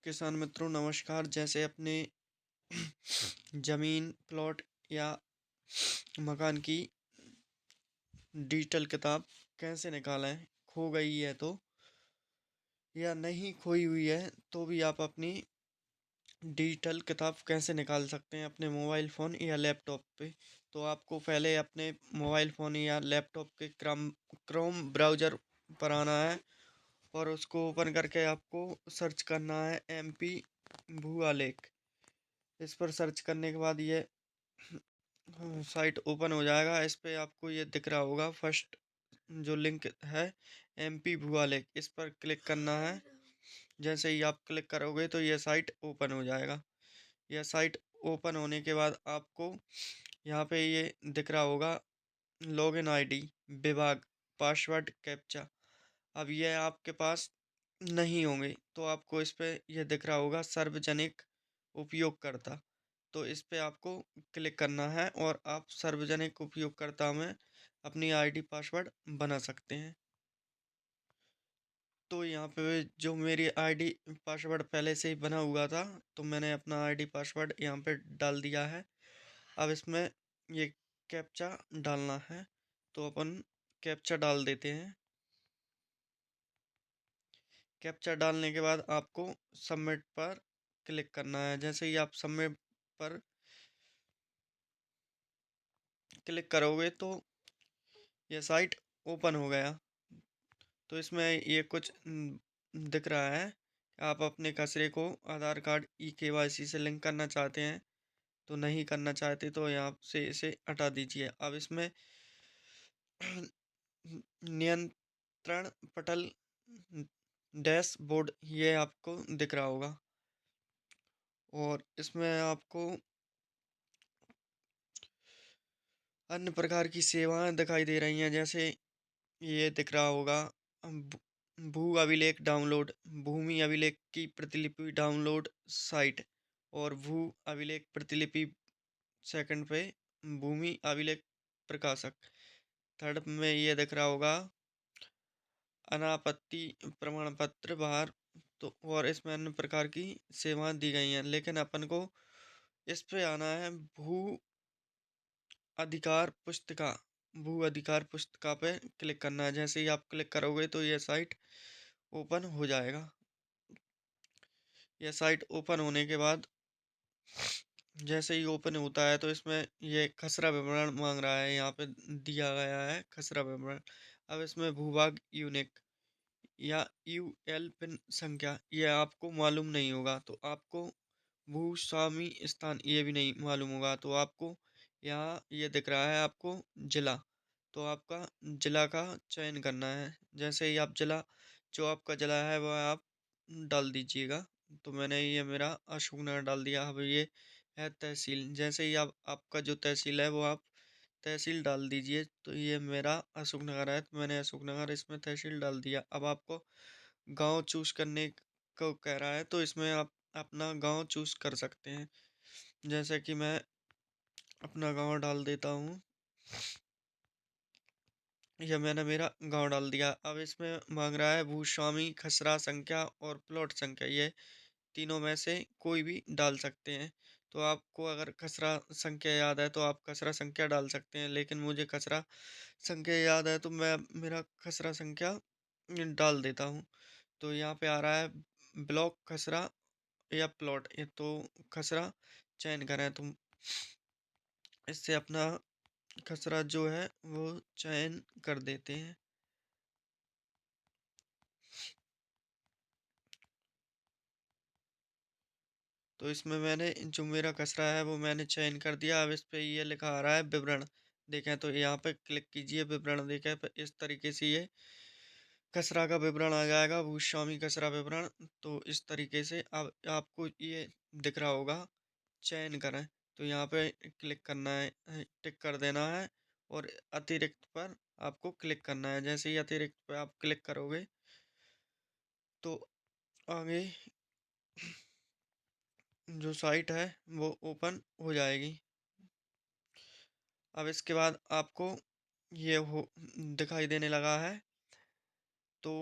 किसान मित्रों नमस्कार। जैसे अपने ज़मीन, प्लॉट या मकान की डिजिटल किताब कैसे निकालें? खो गई है तो या नहीं खोई हुई है तो भी आप अपनी डिजिटल किताब कैसे निकाल सकते हैं अपने मोबाइल फ़ोन या लैपटॉप पे। तो आपको पहले अपने मोबाइल फ़ोन या लैपटॉप के क्रोम ब्राउज़र पर आना है और उसको ओपन करके आपको सर्च करना है एमपी भूआलेख। इस पर सर्च करने के बाद ये साइट ओपन हो जाएगा। इस पे आपको ये दिख रहा होगा फर्स्ट जो लिंक है एमपी भूआलेख, इस पर क्लिक करना है। जैसे ही आप क्लिक करोगे तो ये साइट ओपन हो जाएगा। यह साइट ओपन होने के बाद आपको यहाँ पे ये दिख रहा होगा लॉगिन आईडी, विभाग, पासवर्ड, कैप्चा। अब ये आपके पास नहीं होंगे तो आपको इस पे ये दिख रहा होगा सार्वजनिक उपयोगकर्ता। तो इस पे आपको क्लिक करना है और आप सार्वजनिक उपयोगकर्ता में अपनी आईडी पासवर्ड बना सकते हैं। तो यहाँ पे जो मेरी आईडी पासवर्ड पहले से ही बना हुआ था तो मैंने अपना आईडी पासवर्ड यहाँ पे डाल दिया है। अब इसमें ये कैप्चा डालना है तो अपन कैप्चा डाल देते हैं। कैप्चा डालने के बाद आपको सबमिट पर क्लिक करना है। जैसे ही आप सबमिट पर क्लिक करोगे तो ये साइट ओपन हो गया। तो इसमें ये कुछ दिख रहा है कि आप अपने कचरे को आधार कार्ड ई केवाईसी से लिंक करना चाहते हैं। तो नहीं करना चाहते तो यहाँ से इसे हटा दीजिए। अब इसमें नियंत्रण पटल डैशबोर्ड ये आपको दिख रहा होगा और इसमें आपको अन्य प्रकार की सेवाएं दिखाई दे रही हैं। जैसे ये दिख रहा होगा भू अभिलेख डाउनलोड, भूमि अभिलेख की प्रतिलिपि डाउनलोड साइट और भू अभिलेख प्रतिलिपि सेकंड पे भूमि अभिलेख प्रकाशक। थर्ड में ये दिख रहा होगा अनापत्ति प्रमाण पत्र बाहर। तो और इसमें अन्य प्रकार की सेवाएं दी गई हैं, लेकिन अपन को इस पे आना है भू अधिकार पुस्तिका। भू अधिकार पुस्तिका पे क्लिक करना है। जैसे ही आप क्लिक करोगे तो ये साइट ओपन हो जाएगा। यह साइट ओपन होने के बाद जैसे ही ओपन होता है तो इसमें ये खसरा विवरण मांग रहा है। यहाँ पे दिया गया है खसरा विवरण। अब इसमें भूभाग यूनिक या यूएल पिन संख्या ये आपको मालूम नहीं होगा तो आपको भूस्वामी स्थान ये भी नहीं मालूम होगा तो आपको यहाँ ये दिख रहा है आपको जिला। तो आपका जिला का चयन करना है। जैसे ही आप जिला जो आपका जिला है वह आप डाल दीजिएगा। तो मैंने ये मेरा अशोकनगर डाल दिया। अब ये है तहसील। जैसे ही आप आपका जो तहसील है वो आप तहसील डाल दीजिए। तो ये मेरा अशोकनगर है तो मैंने अशोकनगर इसमें तहसील डाल दिया। अब आपको गांव चूज करने को कह रहा है तो इसमें आप अपना गांव चूज कर सकते हैं। जैसे कि मैं अपना गांव डाल देता हूँ। यह मैंने मेरा गांव डाल दिया। अब इसमें मांग रहा है भूस्वामी खसरा संख्या और प्लॉट संख्या। ये तीनों में से कोई भी डाल सकते हैं। तो आपको अगर खसरा संख्या याद है तो आप खसरा संख्या डाल सकते हैं, लेकिन मुझे खसरा संख्या याद है तो मैं मेरा खसरा संख्या डाल देता हूँ। तो यहाँ पे आ रहा है ब्लॉक खसरा या प्लॉट। ये तो खसरा चयन करें तुम, इससे अपना खसरा जो है वो चयन कर देते हैं। तो इसमें मैंने जो मेरा खसरा है वो मैंने चयन कर दिया। अब इस पे ये लिखा आ रहा है विवरण। देखें तो यहाँ पे क्लिक कीजिए, विवरण देखें तो इस तरीके से ये खसरा का विवरण आ जाएगा, भूस्वामी खसरा विवरण। तो इस तरीके से अब आपको ये दिख रहा होगा चयन करें। तो यहाँ पे क्लिक करना है, टिक कर देना है और अतिरिक्त पर आपको क्लिक करना है। जैसे ही अतिरिक्त पर आप क्लिक करोगे तो आगे जो साइट है वो ओपन हो जाएगी। अब इसके बाद आपको ये हो दिखाई देने लगा है। तो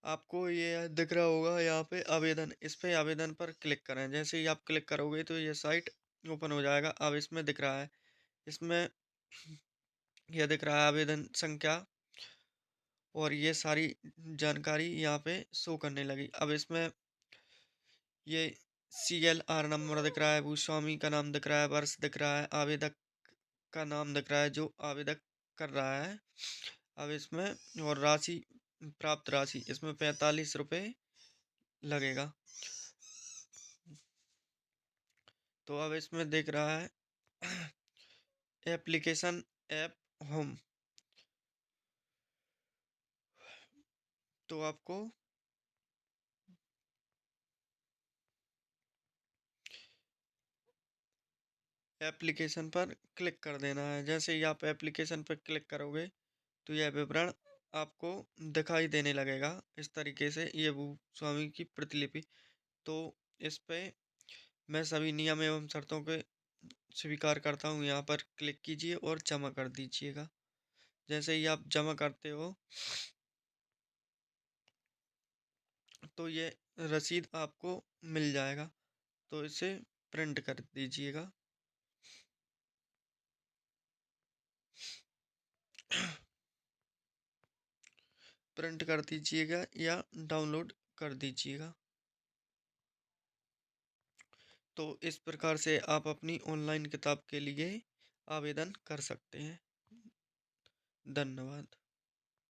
आपको ये दिख रहा होगा यहाँ पे आवेदन, इस पे आवेदन पर क्लिक करें। जैसे ही आप क्लिक करोगे तो ये साइट ओपन हो जाएगा। अब इसमें दिख रहा है, इसमें ये दिख रहा है आवेदन संख्या, और ये सारी जानकारी यहाँ पे शो करने लगी। अब इसमें ये CLR नंबर दिख रहा है, भूस्वामी का नाम दिख रहा है, वर्ष दिख रहा है, आवेदक का नाम दिख रहा है जो आवेदक कर रहा है। अब इसमें और राशि, प्राप्त राशि, इसमें 45 रुपये लगेगा। तो अब इसमें दिख रहा है एप्लीकेशन ऐप होम। तो आपको एप्लीकेशन पर क्लिक कर देना है। जैसे ही आप एप्लीकेशन पर क्लिक करोगे तो यह विवरण आपको दिखाई देने लगेगा। इस तरीके से ये भूस्वामी की प्रतिलिपि। तो इस पे मैं सभी नियम एवं शर्तों के स्वीकार करता हूँ, यहाँ पर क्लिक कीजिए और जमा कर दीजिएगा। जैसे ही आप जमा करते हो तो ये रसीद आपको मिल जाएगा। तो इसे प्रिंट कर दीजिएगा। प्रिंट कर दीजिएगा या डाउनलोड कर दीजिएगा। तो इस प्रकार से आप अपनी ऑनलाइन किताब के लिए आवेदन कर सकते हैं। धन्यवाद।